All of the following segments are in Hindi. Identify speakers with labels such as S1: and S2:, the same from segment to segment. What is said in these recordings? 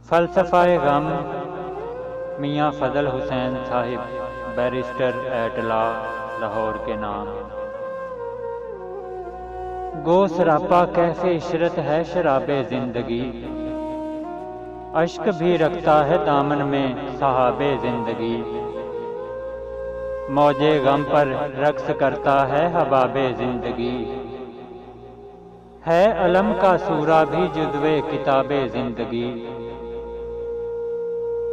S1: फ़लसफ़ाए ग़म Mian Fazal Hussain Sahib barrister at law Lahore के नाम। गो सरापा कैफ़े इशरत है शराबे ज़िंदगी, अश्क भी रखता है दामन में सहाबे ज़िंदगी। मौजे ग़म पर रक़्स करता है हबाबे ज़िंदगी, है अलम का सूरा भी जुज़्वे किताबे ज़िंदगी।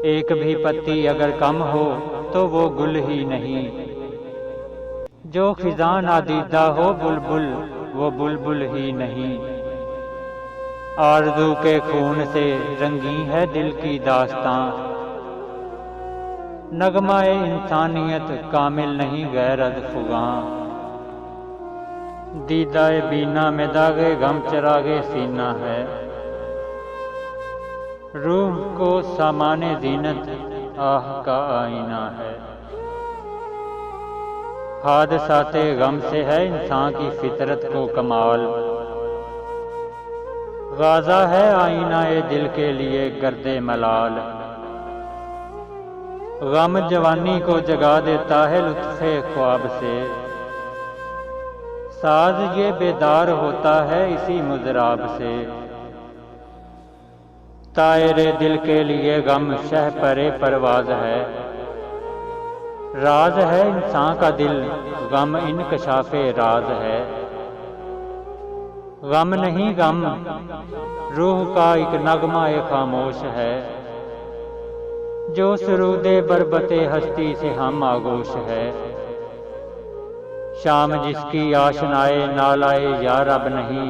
S1: एक भी पत्ती अगर कम हो तो वो गुल ही नहीं, जो ख़िज़ां नादीदा हो बुलबुल वो बुलबुल ही नहीं। आरज़ू के खून से रंगी है दिल की दास्तां, नगमा-ए इंसानियत कामिल नहीं गैरत फ़ुगां। दीदाए बीना में दागे गम चरागे सीना है, रूह को सामाने ज़ीनत आह का आईना है। हादसाते गम से है इंसान की फितरत को कमाल, गाज़ा है आईना-ए दिल के लिए गर्दे मलाल। गम जवानी को जगा देता है लुत्फ़े ख्वाब से, साज ये बेदार होता है इसी मुज़राब से। तायरे दिल के लिए गम शह परे परवाज़ है, राज है इंसान का दिल गम इनकशाफ़े राज है। गम नहीं गम रूह का एक नगमा-ए खामोश है, जो सुरूदे बरबते हस्ती से हम आगोश है। शाम जिसकी आशनाए नालाए या रब नहीं,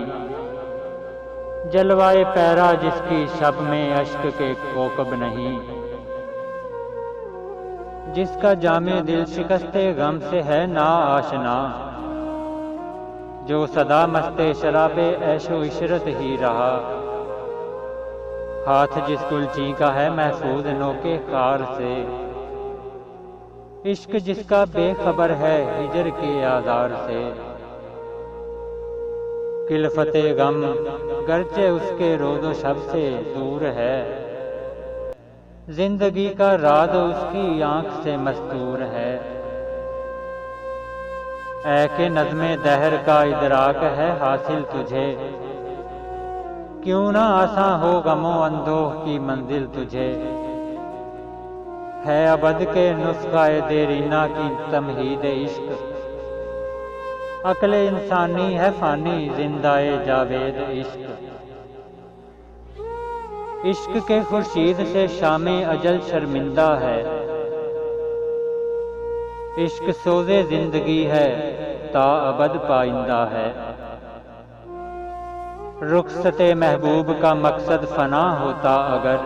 S1: जलवाए पैरा जिसकी शब में अश्क के कोकब नहीं। जिसका जामे दिल शिकस्ते गम से है ना आशना, जो सदा मस्ते शराबे ऐशो इशरत ही रहा। हाथ जिस कुलची का है महफूज नोके कार से, इश्क जिसका बेखबर है हिजर के आज़ार से। किल्फ़ते गम गरचे उसके रोज़ो शब से दूर है, जिंदगी का राज उसकी आँख से मस्तूर है। ऐ के नज़्मे दहर का इदराक है हासिल तुझे, क्यों ना आसां हो गमो अंधोह की मंजिल तुझे। है अबद के नुस्ख़ा-ए देरीना की तमहीद इश्क, अक्ल इंसानी है फ़ानी ज़िंदा-ए जावेद इश्क। इश्क के खुर्शीद से शामे अजल शर्मिंदा है, इश्क सोज़े ज़िंदगी है ता अबद पाइंदा है। रुख़सते महबूब का मकसद फ़ना होता अगर,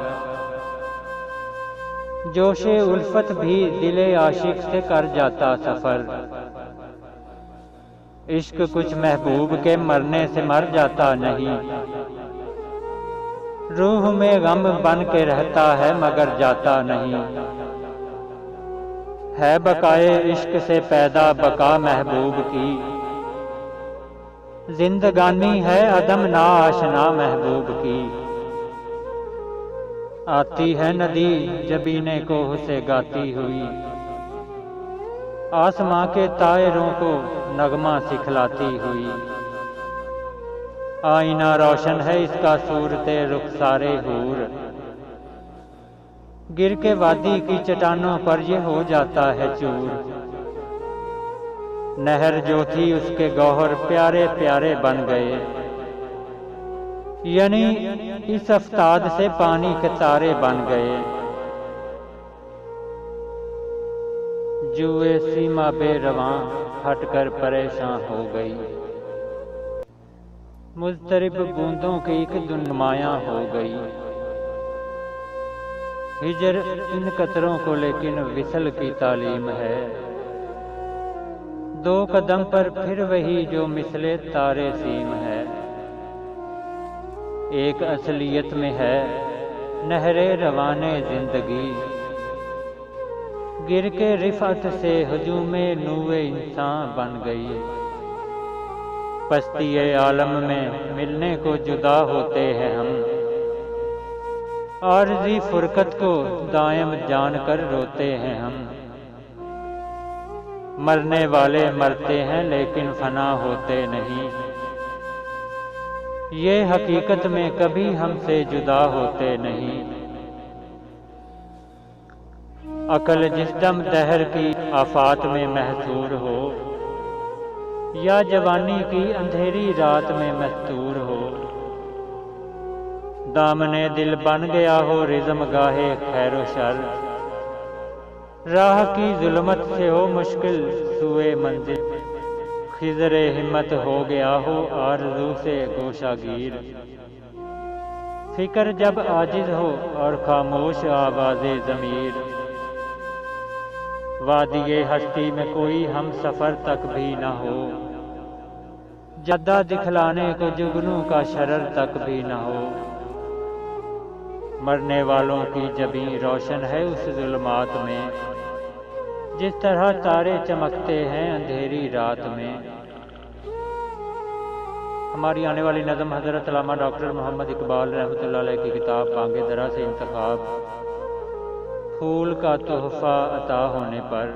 S1: जोशे उल्फ़त भी दिले आशिक से कर जाता सफ़र। इश्क कुछ महबूब के मरने से मर जाता नहीं, रूह में गम बन के रहता है मगर जाता नहीं। है बकाए इश्क से पैदा बका महबूब की, जिंदगानी है अदम ना आशना महबूब की। आती है नदी जबीने को से गाती हुई, आसमां के तायरों को नगमा सिखलाती हुई। आईना रोशन है इसका सूरते रुखसारे हूर, गिर के वादी की चट्टानों पर ये हो जाता है चूर। नहर जो थी उसके गौहर प्यारे प्यारे बन गए, यानी इस अफ्ताद से पानी के तारे बन गए। जुए सीमा बेरवां हटकर परेशान हो गई, मुज़तरिब बूंदों की एक दुनमाया हो गई। हिजर इन कतरों को लेकिन विसल की तालीम है, दो कदम पर फिर वही जो मिसले तारे सीम है। एक असलियत में है नहरे रवाने जिंदगी, गिर के रिफत से हुजूमे नूए इंसान बन गई। पस्ती आलम में मिलने को जुदा होते हैं हम, आरज़ी फुरकत को दायम जानकर रोते हैं हम। मरने वाले मरते हैं लेकिन फना होते नहीं, ये हकीकत में कभी हमसे जुदा होते नहीं। अकल जिस दम दहर की आफात में महसूर हो, या जवानी की अंधेरी रात में मस्तूर हो, दामने दिल बन गया हो रिज़म गाहे खैरो शर, राह की जुल्मत से हो मुश्किल सुए मंजिल, खिज़रे हिम्मत हो गया हो आरज़ू से गोशागीर, फिक्र जब आजिज़ हो और खामोश आवाज़े ज़मीर, वादिये हस्ती में कोई हम सफ़र तक भी न हो, जद्दा दिखलाने को जुगनू का शरर तक भी न हो। मरने वालों की जबीं रोशन है उस जुल्मात में, जिस तरह तारे चमकते हैं अंधेरी रात में। हमारी आने वाली नज़म हज़रत अल्लामा डॉक्टर मोहम्मद इकबाल रहमतुल्लाह अलैह की किताब बांगे दरा से इंतखाब, फूल का तोहफ़ा अता होने पर।